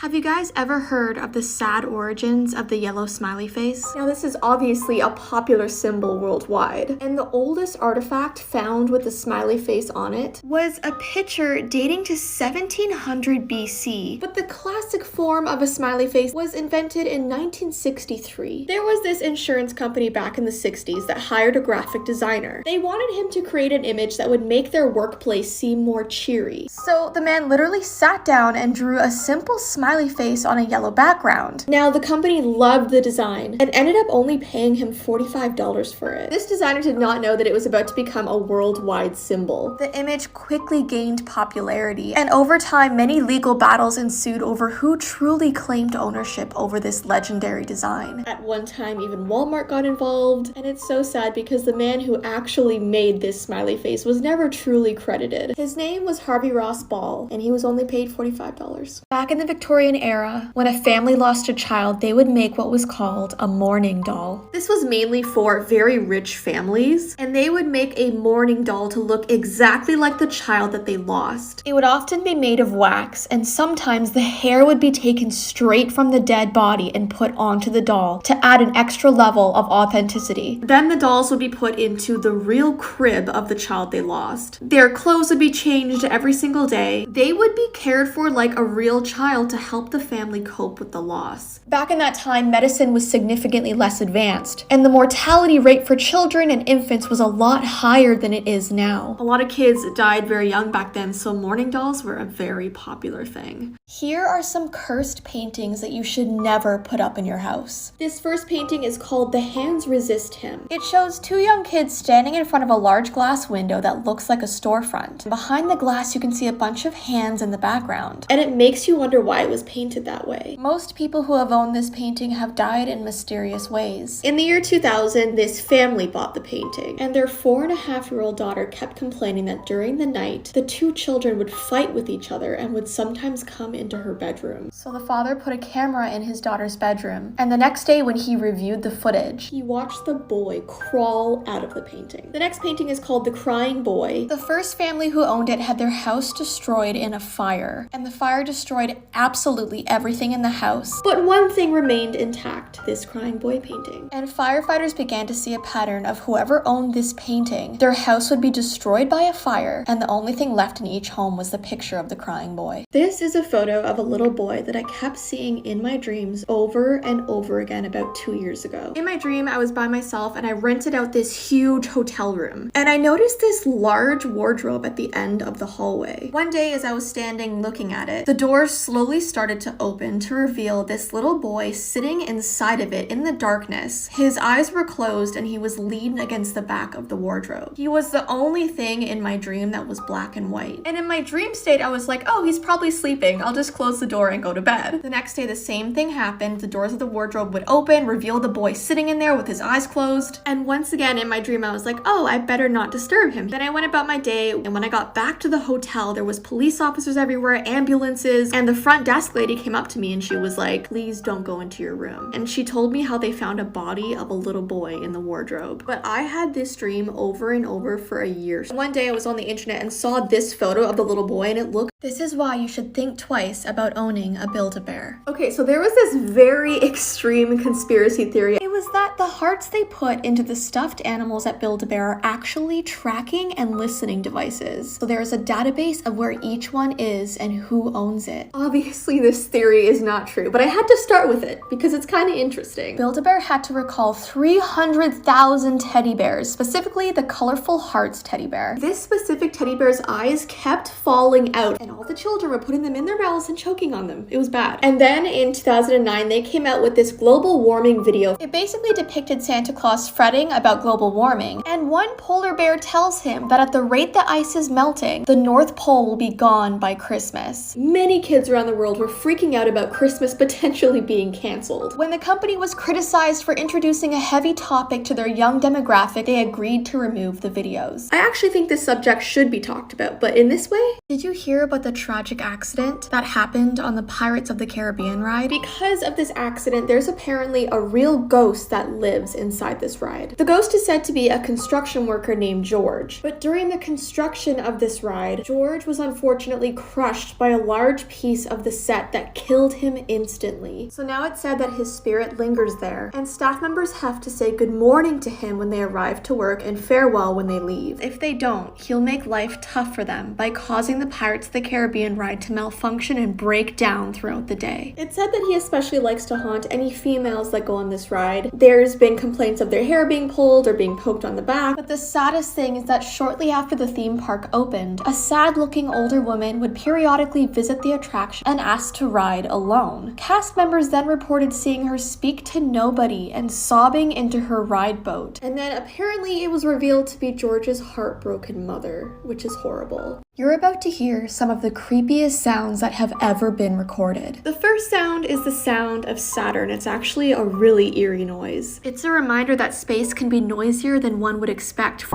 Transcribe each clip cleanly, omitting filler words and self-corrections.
Have you guys ever heard of the sad origins of the yellow smiley face? Now, this is obviously a popular symbol worldwide, and the oldest artifact found with the smiley face on it was a picture dating to 1700 BC, but the classic form of a smiley face was invented in 1963. There was this insurance company back in the 60s that hired a graphic designer. They wanted him to create an image that would make their workplace seem more cheery. So the man literally sat down and drew a simple smiley face on a yellow background. Now, the company loved the design and ended up only paying him $45 for it. This designer did not know that it was about to become a worldwide symbol. The image quickly gained popularity, and over time, many legal battles ensued over who truly claimed ownership over this legendary design. At one time, even Walmart got involved, and it's so sad because the man who actually made this smiley face was never truly credited. His name was Harvey Ross Ball, and he was only paid $45. Back in the Victorian era, when a family lost a child, they would make what was called a mourning doll. This was mainly for very rich families, and they would make a mourning doll to look exactly like the child that they lost. It would often be made of wax, and sometimes the hair would be taken straight from the dead body and put onto the doll to add an extra level of authenticity. Then the dolls would be put into the real crib of the child they lost. Their clothes would be changed every single day. They would be cared for like a real child to help the family cope with the loss. Back in that time, medicine was significantly less advanced, and the mortality rate for children and infants was a lot higher than it is now. A lot of kids died very young back then, so mourning dolls were a very popular thing. Here are some cursed paintings that you should never put up in your house. This first painting is called The Hands Resist Him. It shows two young kids standing in front of a large glass window that looks like a storefront. Behind the glass, you can see a bunch of hands in the background, and it makes you wonder why it was painted that way. Most people who have owned this painting have died in mysterious ways. In the year 2000, this family bought the painting, and their 4.5-year-old daughter kept complaining that during the night, the two children would fight with each other and would sometimes come into her bedroom. So the father put a camera in his daughter's bedroom, and the next day when he reviewed the footage, he watched the boy crawl out of the painting. The next painting is called The Crying Boy. The first family who owned it had their house destroyed in a fire, and the fire destroyed absolutely everything in the house. But one thing remained intact, this crying boy painting. And firefighters began to see a pattern of whoever owned this painting, their house would be destroyed by a fire, and the only thing left in each home was the picture of the crying boy. This is a photo of a little boy that I kept seeing in my dreams over and over again about 2 years ago. In my dream, I was by myself and I rented out this huge hotel room, and I noticed this large wardrobe at the end of the hallway. One day as I was standing looking at it, the doors slowly started to open to reveal this little boy sitting inside of it in the darkness. His eyes were closed and he was leaning against the back of the wardrobe. He was the only thing in my dream that was black and white. And in my dream state, I was like, oh, he's probably sleeping. I'll just close the door and go to bed. The next day, the same thing happened. The doors of the wardrobe would open, reveal the boy sitting in there with his eyes closed. And once again, in my dream, I was like, oh, I better not disturb him. Then I went about my day, and when I got back to the hotel, there was police officers everywhere, ambulances, and the front desk lady came up to me and she was like, please don't go into your room. And she told me how they found a body of a little boy in the wardrobe. But I had this dream over and over for a year. One day I was on the internet and saw this photo of the little boy, and it looked, this is why you should think twice about owning a Build-A-Bear. Okay, so there was this very extreme conspiracy theory. It was that the hearts they put into the stuffed animals at Build-A-Bear are actually tracking and listening devices. So there is a database of where each one is and who owns it. Obviously, this theory is not true, but I had to start with it because it's kind of interesting. Build-A-Bear had to recall 300,000 teddy bears, specifically the colorful hearts teddy bear. This specific teddy bear's eyes kept falling out, and all the children were putting them in their mouths and choking on them. It was bad. And then in 2009, they came out with this global warming video. It basically depicted Santa Claus fretting about global warming, and one polar bear tells him that at the rate the ice is melting, the North Pole will be gone by Christmas. Many kids around the world were freaking out about Christmas potentially being canceled. When the company was criticized for introducing a heavy topic to their young demographic, they agreed to remove the videos. I actually think this subject should be talked about, but in this way, did you hear about the tragic accident that happened on the Pirates of the Caribbean ride? Because of this accident, there's apparently a real ghost ghost that lives inside this ride. The ghost is said to be a construction worker named George, but during the construction of this ride, George was unfortunately crushed by a large piece of the set that killed him instantly. So now it's said that his spirit lingers there, and staff members have to say good morning to him when they arrive to work and farewell when they leave. If they don't, he'll make life tough for them by causing the Pirates of the Caribbean ride to malfunction and break down throughout the day. It's said that he especially likes to haunt any females that go on this ride. There's been complaints of their hair being pulled or being poked on the back, but the saddest thing is that shortly after the theme park opened, a sad-looking older woman would periodically visit the attraction and ask to ride alone. Cast members then reported seeing her speak to nobody and sobbing into her ride boat. And then apparently it was revealed to be George's heartbroken mother, which is horrible. You're about to hear some of the creepiest sounds that have ever been recorded. The first sound is the sound of Saturn. It's actually a really eerie noise. It's a reminder that space can be noisier than one would expect.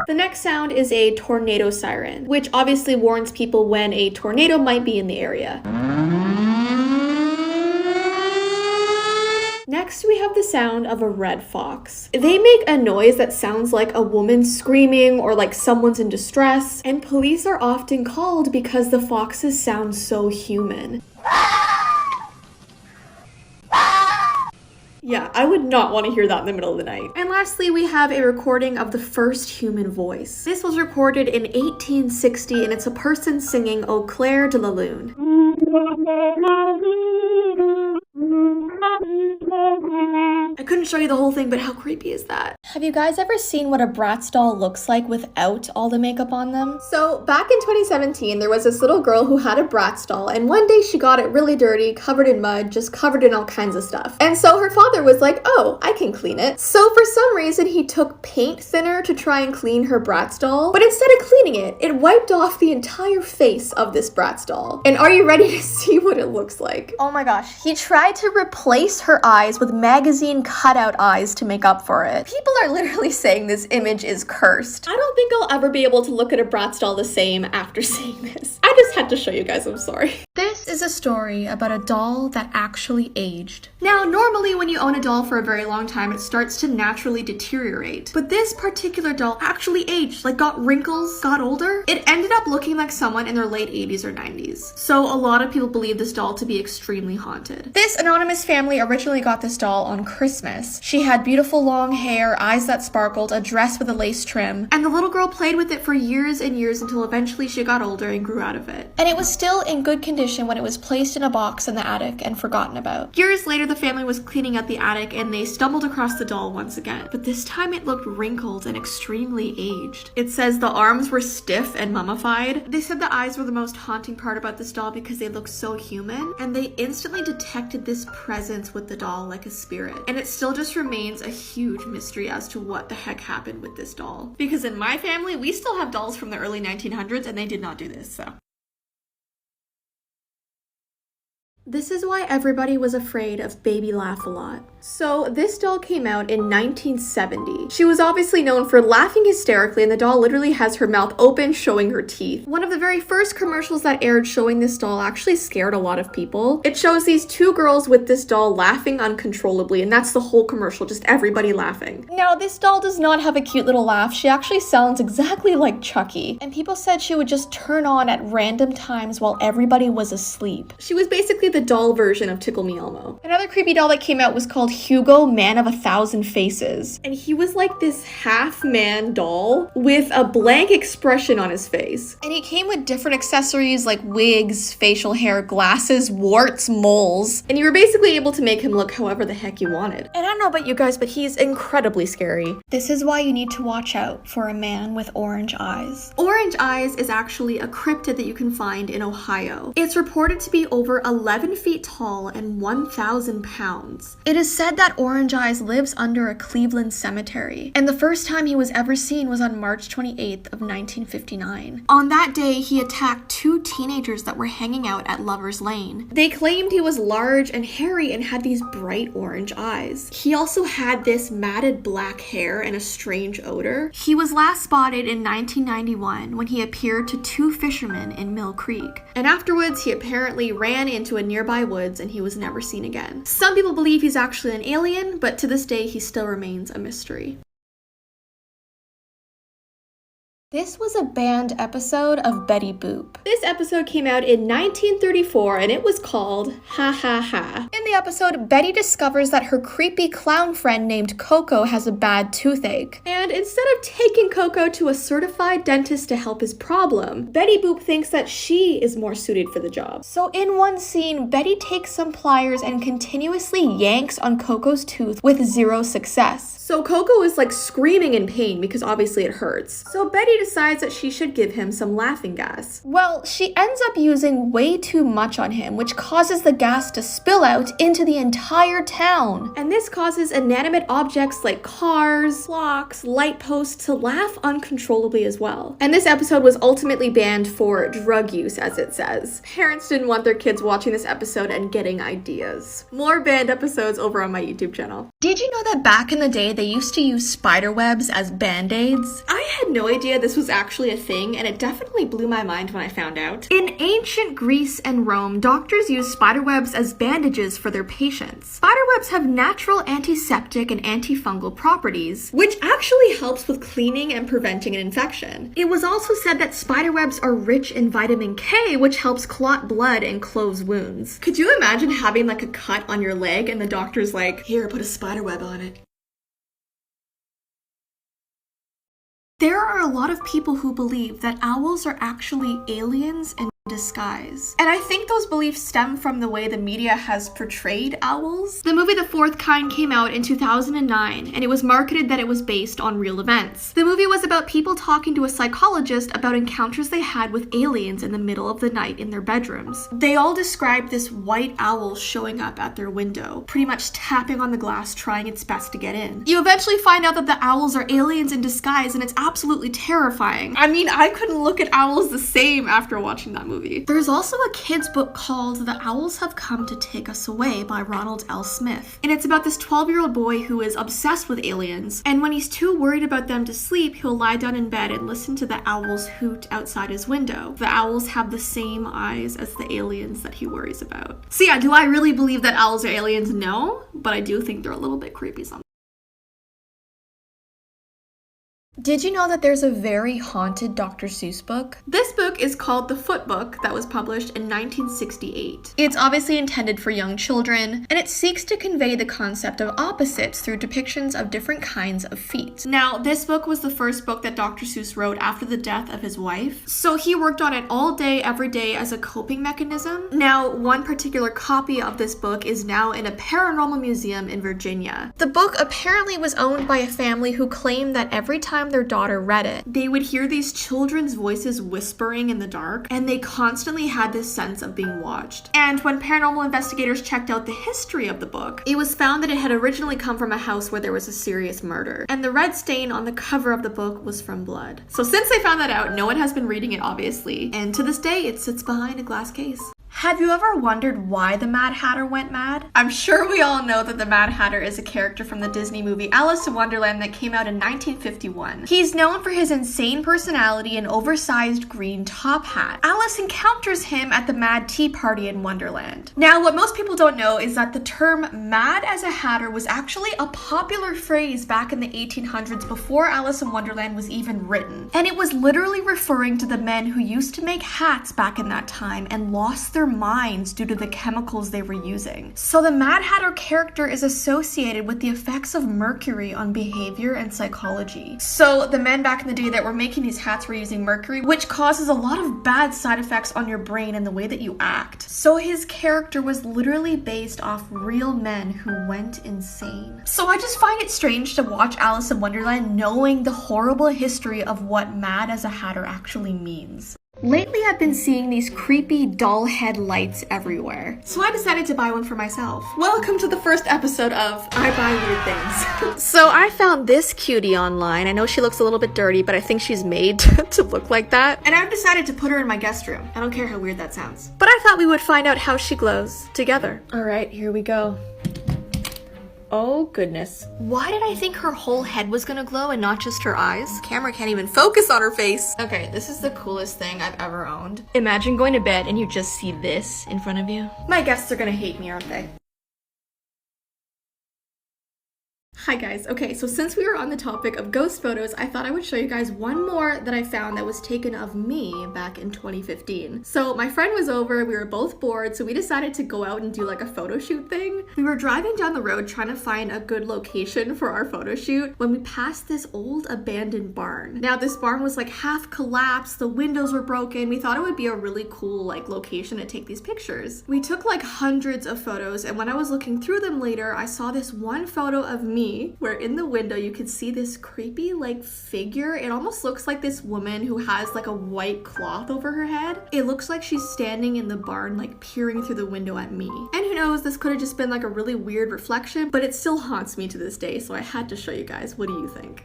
The next sound is a tornado siren, which obviously warns people when a tornado might be in the area. Next, we have the sound of a red fox. They make a noise that sounds like a woman screaming or like someone's in distress, and police are often called because the foxes sound so human. Yeah, I would not want to hear that in the middle of the night. And lastly, we have a recording of the first human voice. This was recorded in 1860, and it's a person singing Au Clair de la Lune. I couldn't show you the whole thing, but how creepy is that? Have you guys ever seen what a Bratz doll looks like without all the makeup on them? So back in 2017, there was this little girl who had a Bratz doll, and one day she got it really dirty, covered in mud, just covered in all kinds of stuff. And so her father was like, oh, I can clean it. So for some reason, he took paint thinner to try and clean her Bratz doll, but instead of cleaning it, it wiped off the entire face of this Bratz doll. And are you ready to see what it looks like? Oh my gosh, he tried to replace her eyes with magazine cutout eyes to make up for it. People are literally saying this image is cursed. I don't think I'll ever be able to look at a Bratz doll the same after seeing this. I just had to show you guys, I'm sorry. This is a story about a doll that actually aged. Now, normally when you own a doll for a very long time, it starts to naturally deteriorate. But this particular doll actually aged, like got wrinkles, got older. It ended up looking like someone in their late 80s or 90s. So a lot of people believe this doll to be extremely haunted. This anonymous family originally got this doll on Christmas. She had beautiful long hair, eyes that sparkled, a dress with a lace trim, and the little girl played with it for years and years until eventually she got older and grew out of it. And it was still in good condition when it was placed in a box in the attic and forgotten about. Years later, the family was cleaning out the attic and they stumbled across the doll once again, but this time it looked wrinkled and extremely aged. It says the arms were stiff and mummified. They said the eyes were the most haunting part about this doll because they looked so human, and they instantly detected this presence with the doll like a spirit. And it still just remains a huge mystery as to what the heck happened with this doll. Because in my family, we still have dolls from the early 1900s and they did not do this, so. This is why everybody was afraid of Baby Laugh-A-Lot. So this doll came out in 1970. She was obviously known for laughing hysterically, and the doll literally has her mouth open showing her teeth. One of the very first commercials that aired showing this doll actually scared a lot of people. It shows these two girls with this doll laughing uncontrollably, and that's the whole commercial, just everybody laughing. Now, this doll does not have a cute little laugh. She actually sounds exactly like Chucky, and people said she would just turn on at random times while everybody was asleep. She was basically the doll version of Tickle Me Elmo. Another creepy doll that came out was called Hugo, Man of 1,000 Faces. And he was like this half-man doll with a blank expression on his face. And he came with different accessories like wigs, facial hair, glasses, warts, moles. And you were basically able to make him look however the heck you wanted. And I don't know about you guys, but he's incredibly scary. This is why you need to watch out for a man with orange eyes. Orange eyes is actually a cryptid that you can find in Ohio. It's reported to be over 11 feet tall and 1,000 pounds. It is said that Orange Eyes lives under a Cleveland cemetery, and the first time he was ever seen was on March 28th of 1959. On that day, he attacked two teenagers that were hanging out at Lover's Lane. They claimed he was large and hairy and had these bright orange eyes. He also had this matted black hair and a strange odor. He was last spotted in 1991 when he appeared to two fishermen in Mill Creek, and afterwards he apparently ran into a nearby woods and he was never seen again. Some people believe he's actually an alien, but to this day he still remains a mystery. This was a banned episode of Betty Boop. This episode came out in 1934 and it was called Ha Ha Ha. In the episode, Betty discovers that her creepy clown friend named Coco has a bad toothache. And instead of taking Coco to a certified dentist to help his problem, Betty Boop thinks that she is more suited for the job. So in one scene, Betty takes some pliers and continuously yanks on Coco's tooth with zero success. So Coco is like screaming in pain because obviously it hurts. So Betty decides that she should give him some laughing gas. Well, she ends up using way too much on him, which causes the gas to spill out into the entire town. And this causes inanimate objects like cars, clocks, light posts to laugh uncontrollably as well. And this episode was ultimately banned for drug use, as it says. Parents didn't want their kids watching this episode and getting ideas. More banned episodes over on my YouTube channel. Did you know that back in the day they used to use spider webs as band-aids? I had no idea this was actually a thing, and it definitely blew my mind when I found out. In ancient Greece and Rome, doctors used spider webs as bandages for their patients. Spider webs have natural antiseptic and antifungal properties, which actually helps with cleaning and preventing an infection. It was also said that spider webs are rich in vitamin K, which helps clot blood and close wounds. Could you imagine having like a cut on your leg and the doctor's like, here, put a spider web on it? There are a lot of people who believe that owls are actually aliens in disguise. And I think those beliefs stem from the way the media has portrayed owls. The movie The Fourth Kind came out in 2009, and it was marketed that it was based on real events. The movie was about people talking to a psychologist about encounters they had with aliens in the middle of the night in their bedrooms. They all described this white owl showing up at their window, pretty much tapping on the glass, trying its best to get in. You eventually find out that the owls are aliens in disguise, and it's absolutely terrifying. I mean, I couldn't look at owls the same after watching that movie. There's also a kid's book called The Owls Have Come to Take Us Away by Ronald L. Smith. And it's about this 12-year-old boy who is obsessed with aliens, and when he's too worried about them to sleep, he'll lie down in bed and listen to the owls hoot outside his window. The owls have the same eyes as the aliens that he worries about. So yeah, do I really believe that owls are aliens? No, but I do think they're a little bit creepy sometimes. Did you know that there's a very haunted Dr. Seuss book? This book is called The Foot Book that was published in 1968. It's obviously intended for young children, and it seeks to convey the concept of opposites through depictions of different kinds of feet. Now, this book was the first book that Dr. Seuss wrote after the death of his wife, so he worked on it all day, every day as a coping mechanism. Now, one particular copy of this book is now in a paranormal museum in Virginia. The book apparently was owned by a family who claimed that every time their daughter read it, they would hear these children's voices whispering in the dark, and they constantly had this sense of being watched. And when paranormal investigators checked out the history of the book, it was found that it had originally come from a house where there was a serious murder, and the red stain on the cover of the book was from blood. So since they found that out, no one has been reading it, obviously, and to this day it sits behind a glass case. Have you ever wondered why the Mad Hatter went mad? I'm sure we all know that the Mad Hatter is a character from the Disney movie Alice in Wonderland that came out in 1951. He's known for his insane personality and oversized green top hat. Alice encounters him at the Mad Tea Party in Wonderland. Now, what most people don't know is that the term Mad as a Hatter was actually a popular phrase back in the 1800s before Alice in Wonderland was even written. And it was literally referring to the men who used to make hats back in that time and lost their minds due to the chemicals they were using. So the Mad Hatter character is associated with the effects of mercury on behavior and psychology. So the men back in the day that were making these hats were using mercury, which causes a lot of bad side effects on your brain and the way that you act. So his character was literally based off real men who went insane. So I just find it strange to watch Alice in Wonderland knowing the horrible history of what Mad as a Hatter actually means. Lately, I've been seeing these creepy doll head lights everywhere, so I decided to buy one for myself. Welcome to the first episode of I Buy Weird Things. So I found this cutie online. I know she looks a little bit dirty, but I think she's made to look like that. And I've decided to put her in my guest room. I don't care how weird that sounds. But I thought we would find out how she glows together. All right, here we go. Oh goodness. Why did I think her whole head was gonna glow and not just her eyes? Camera can't even focus on her face. Okay, this is the coolest thing I've ever owned. Imagine going to bed and you just see this in front of you. My guests are gonna hate me, aren't they? Hi guys. Okay, so since we were on the topic of ghost photos, I thought I would show you guys one more that I found that was taken of me back in 2015. So my friend was over, we were both bored, so we decided to go out and do like a photo shoot thing. We were driving down the road trying to find a good location for our photo shoot when we passed this old abandoned barn. Now this barn was like half collapsed, the windows were broken. We thought it would be a really cool like location to take these pictures. We took like hundreds of photos, and when I was looking through them later, I saw this one photo of me where in the window you could see this creepy like figure. It almost looks like this woman who has like a white cloth over her head. It looks like she's standing in the barn like peering through the window at me. And who knows, this could have just been like a really weird reflection, but it still haunts me to this day, so I had to show you guys. What do you think?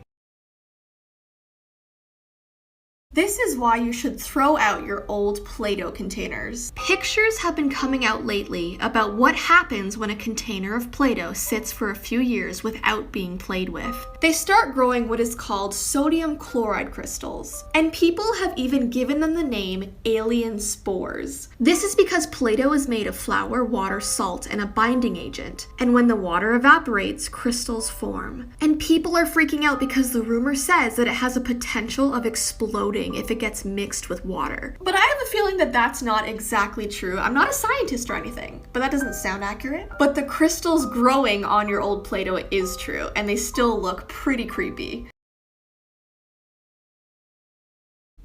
This is why you should throw out your old Play-Doh containers. Pictures have been coming out lately about what happens when a container of Play-Doh sits for a few years without being played with. They start growing what is called sodium chloride crystals, and people have even given them the name alien spores. This is because Play-Doh is made of flour, water, salt, and a binding agent, and when the water evaporates, crystals form. And people are freaking out because the rumor says that it has a potential of exploding if it gets mixed with water. But I have a feeling that that's not exactly true. I'm not a scientist or anything, but that doesn't sound accurate. But the crystals growing on your old Play-Doh is true, and they still look pretty creepy.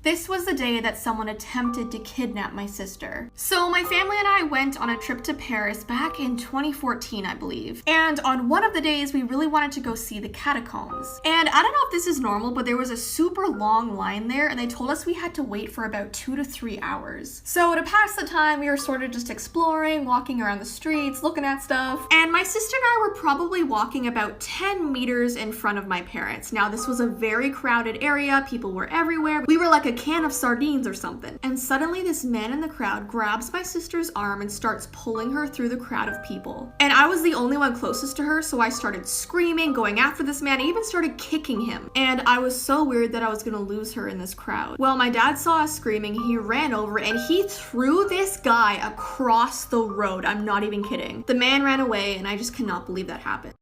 This was the day that someone attempted to kidnap my sister. So my family and I went on a trip to Paris back in 2014, I believe. And on one of the days, we really wanted to go see the catacombs. And I don't know if this is normal, but there was a super long line there, and they told us we had to wait for about 2 to 3 hours. So to pass the time, we were sort of just exploring, walking around the streets, looking at stuff. And my sister and I were probably walking about 10 meters in front of my parents. Now, this was a very crowded area. People were everywhere. We were like a can of sardines or something. And suddenly this man in the crowd grabs my sister's arm and starts pulling her through the crowd of people. And I was the only one closest to her, so I started screaming, going after this man. I even started kicking him. And I was so worried that I was gonna lose her in this crowd. Well, my dad saw us screaming, he ran over and he threw this guy across the road. I'm not even kidding. The man ran away, and I just cannot believe that happened.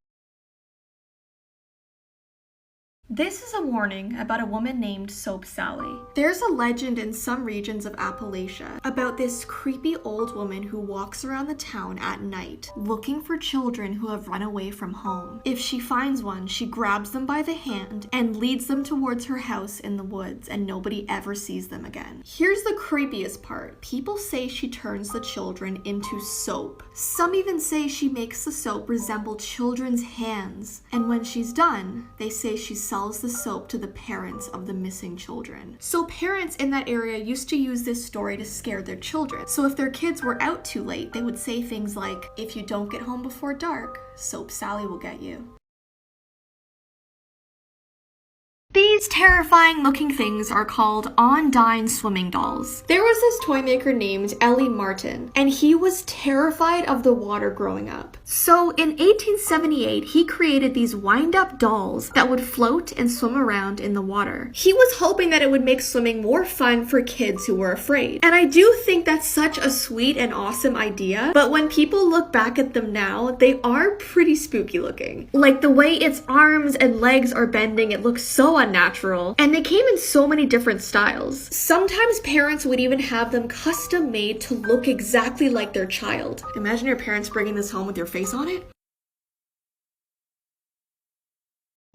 This is a warning about a woman named Soap Sally. There's a legend in some regions of Appalachia about this creepy old woman who walks around the town at night looking for children who have run away from home. If she finds one, she grabs them by the hand and leads them towards her house in the woods, and nobody ever sees them again. Here's the creepiest part. People say she turns the children into soap. Some even say she makes the soap resemble children's hands, and when she's done, they say she sells the soap to the parents of the missing children. So parents in that area used to use this story to scare their children. So if their kids were out too late, they would say things like, "If you don't get home before dark, Soap Sally will get you." These terrifying looking things are called Undyne swimming dolls. There was this toy maker named Ellie Martin, and he was terrified of the water growing up. So in 1878, he created these wind-up dolls that would float and swim around in the water. He was hoping that it would make swimming more fun for kids who were afraid. And I do think that's such a sweet and awesome idea, but when people look back at them now, they are pretty spooky looking. Like the way its arms and legs are bending, it looks so unnatural. And they came in so many different styles. Sometimes parents would even have them custom made to look exactly like their child. Imagine your parents bringing this home with your face on it.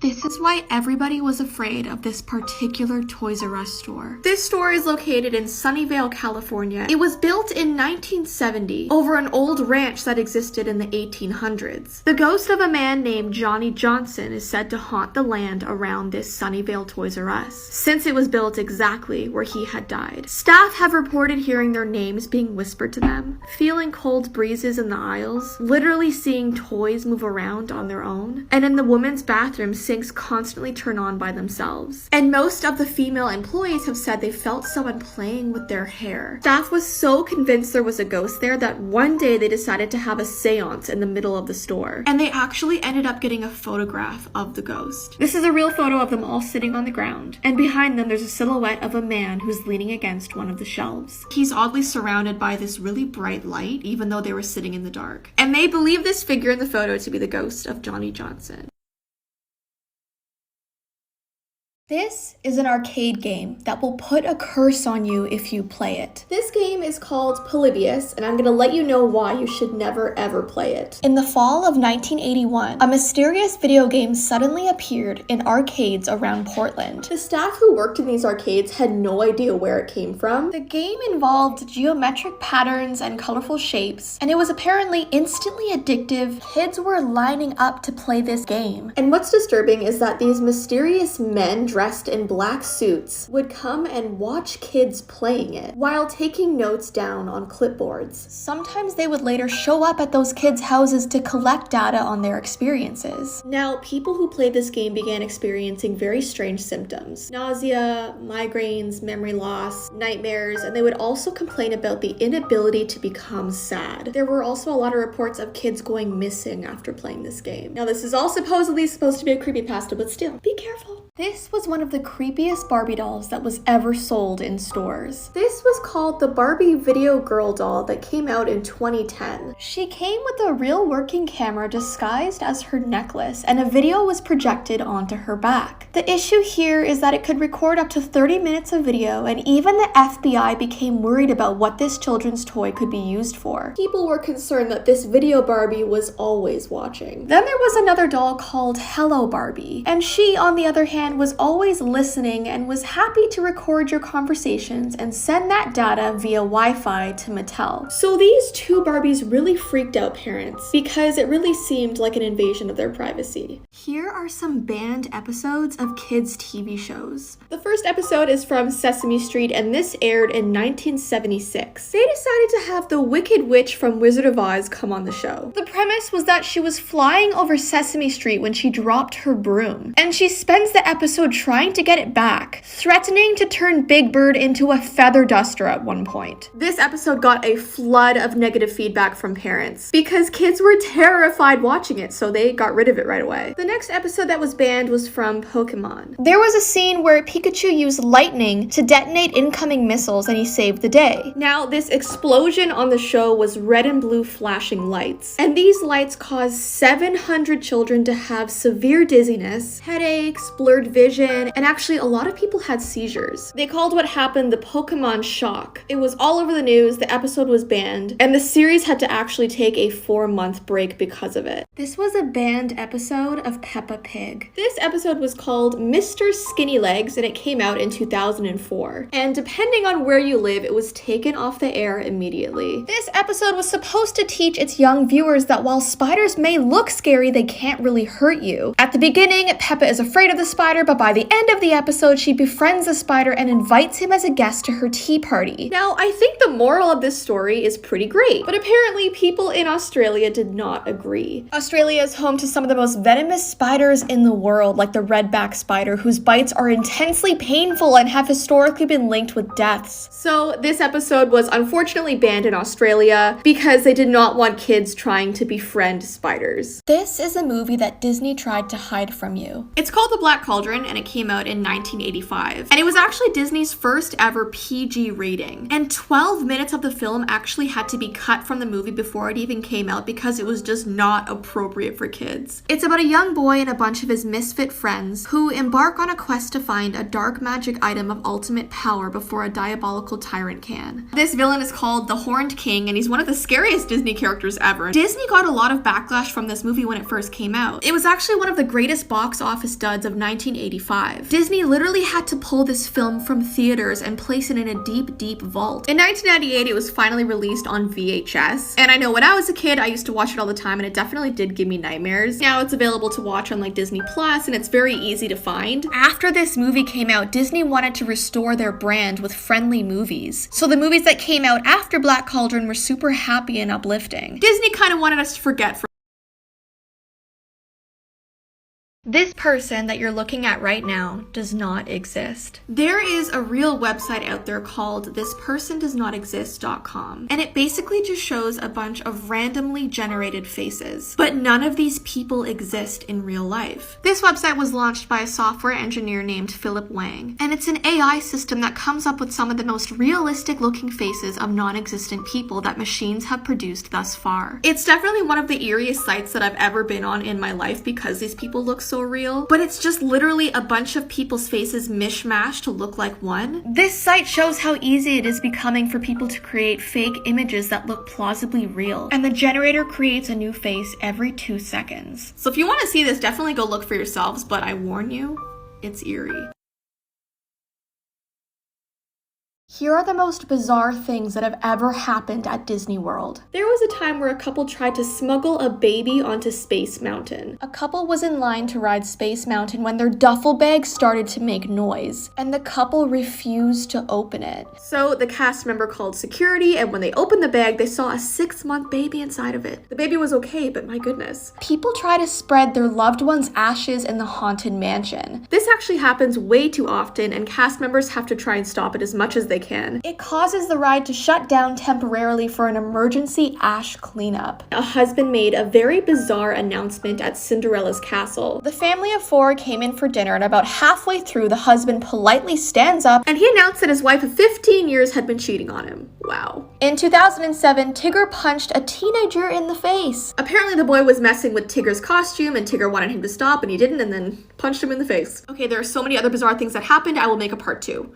This is why everybody was afraid of this particular Toys R Us store. This store is located in Sunnyvale, California. It was built in 1970 over an old ranch that existed in the 1800s. The ghost of a man named Johnny Johnson is said to haunt the land around this Sunnyvale Toys R Us, since it was built exactly where he had died. Staff have reported hearing their names being whispered to them, feeling cold breezes in the aisles, literally seeing toys move around on their own, and in the women's bathroom sinks constantly turn on by themselves. And most of the female employees have said they felt someone playing with their hair. Staff was so convinced there was a ghost there that one day they decided to have a seance in the middle of the store. And they actually ended up getting a photograph of the ghost. This is a real photo of them all sitting on the ground. And behind them, there's a silhouette of a man who's leaning against one of the shelves. He's oddly surrounded by this really bright light, even though they were sitting in the dark. And they believe this figure in the photo to be the ghost of Johnny Johnson. This is an arcade game that will put a curse on you if you play it. This game is called Polybius, and I'm gonna let you know why you should never ever play it. In the fall of 1981, a mysterious video game suddenly appeared in arcades around Portland. The staff who worked in these arcades had no idea where it came from. The game involved geometric patterns and colorful shapes, and it was apparently instantly addictive. Kids were lining up to play this game. And what's disturbing is that these mysterious men dressed in black suits would come and watch kids playing it while taking notes down on clipboards. Sometimes they would later show up at those kids' houses to collect data on their experiences. Now, people who played this game began experiencing very strange symptoms: nausea, migraines, memory loss, nightmares, and they would also complain about the inability to become sad. There were also a lot of reports of kids going missing after playing this game. Now, this is all supposedly supposed to be a creepypasta, but still, be careful. This was one of the creepiest Barbie dolls that was ever sold in stores. This was called the Barbie Video Girl doll that came out in 2010. She came with a real working camera disguised as her necklace, and a video was projected onto her back. The issue here is that it could record up to 30 minutes of video, and even the FBI became worried about what this children's toy could be used for. People were concerned that this video Barbie was always watching. Then there was another doll called Hello Barbie, and she, on the other hand, was always listening and was happy to record your conversations and send that data via Wi-Fi to Mattel. So these two Barbies really freaked out parents because it really seemed like an invasion of their privacy. Here are some banned episodes of kids' TV shows. The first episode is from Sesame Street, and this aired in 1976. They decided to have the Wicked Witch from Wizard of Oz come on the show. The premise was that she was flying over Sesame Street when she dropped her broom, and she spends the episode trying to get it back, threatening to turn Big Bird into a feather duster at one point. This episode got a flood of negative feedback from parents because kids were terrified watching it, so they got rid of it right away. The next episode that was banned was from Pokemon. There was a scene where Pikachu used lightning to detonate incoming missiles and he saved the day. Now, this explosion on the show was red and blue flashing lights, and these lights caused 700 children to have severe dizziness, headaches, blurred vision, and actually a lot of people had seizures. They called what happened the Pokemon shock. It was all over the news, the episode was banned, and the series had to actually take a 4-month break because of it. This was a banned episode of Peppa Pig. This episode was called Mr. Skinny Legs, and it came out in 2004. And depending on where you live, it was taken off the air immediately. This episode was supposed to teach its young viewers that while spiders may look scary, they can't really hurt you. At the beginning, Peppa is afraid of the spider, but by the end of the episode, she befriends the spider and invites him as a guest to her tea party. Now, I think the moral of this story is pretty great, but apparently people in Australia did not agree. Australia is home to some of the most venomous spiders in the world, like the redback spider, whose bites are intensely painful and have historically been linked with deaths. So this episode was unfortunately banned in Australia because they did not want kids trying to befriend spiders. This is a movie that Disney tried to hide from you. It's called The Black Cauldron, and it came out in 1985. And it was actually Disney's first ever PG rating. And 12 minutes of the film actually had to be cut from the movie before it even came out because it was just not appropriate for kids. It's about a young boy and a bunch of his misfit friends who embark on a quest to find a dark magic item of ultimate power before a diabolical tyrant can. This villain is called the Horned King, and he's one of the scariest Disney characters ever. Disney got a lot of backlash from this movie when it first came out. It was actually one of the greatest box office duds of 1985. Disney literally had to pull this film from theaters and place it in a deep, deep vault. In 1998, it was finally released on VHS, and I know when I was a kid, I used to watch it all the time, and it definitely did give me nightmares. Now it's available to watch on like Disney Plus, and it's very easy to find. After this movie came out, Disney wanted to restore their brand with friendly movies. So the movies that came out after Black Cauldron were super happy and uplifting. Disney kind of wanted us to forget for This person that you're looking at right now does not exist. There is a real website out there called thispersondoesnotexist.com, and it basically just shows a bunch of randomly generated faces, but none of these people exist in real life. This website was launched by a software engineer named Philip Wang, and it's an AI system that comes up with some of the most realistic looking faces of non-existent people that machines have produced thus far. It's definitely one of the eeriest sites that I've ever been on in my life because these people look so real, but it's just literally a bunch of people's faces mishmashed to look like one. This site shows how easy it is becoming for people to create fake images that look plausibly real, and the generator creates a new face every 2 seconds. So if you want to see this, definitely go look for yourselves, but I warn you, it's eerie. Here are the most bizarre things that have ever happened at Disney World. There was a time where a couple tried to smuggle a baby onto Space Mountain. A couple was in line to ride Space Mountain when their duffel bag started to make noise, and the couple refused to open it. So the cast member called security, and when they opened the bag, they saw a 6-month baby inside of it. The baby was okay, but my goodness. People try to spread their loved ones' ashes in the Haunted Mansion. This actually happens way too often, and cast members have to try and stop it as much as they can. It causes the ride to shut down temporarily for an emergency ash cleanup. A husband made a very bizarre announcement at Cinderella's castle. The family of 4 came in for dinner, and about halfway through, the husband politely stands up and he announced that his wife of 15 years had been cheating on him. Wow. In 2007, Tigger punched a teenager in the face. Apparently the boy was messing with Tigger's costume and Tigger wanted him to stop and he didn't, and then punched him in the face. Okay, there are so many other bizarre things that happened. I will make a part 2.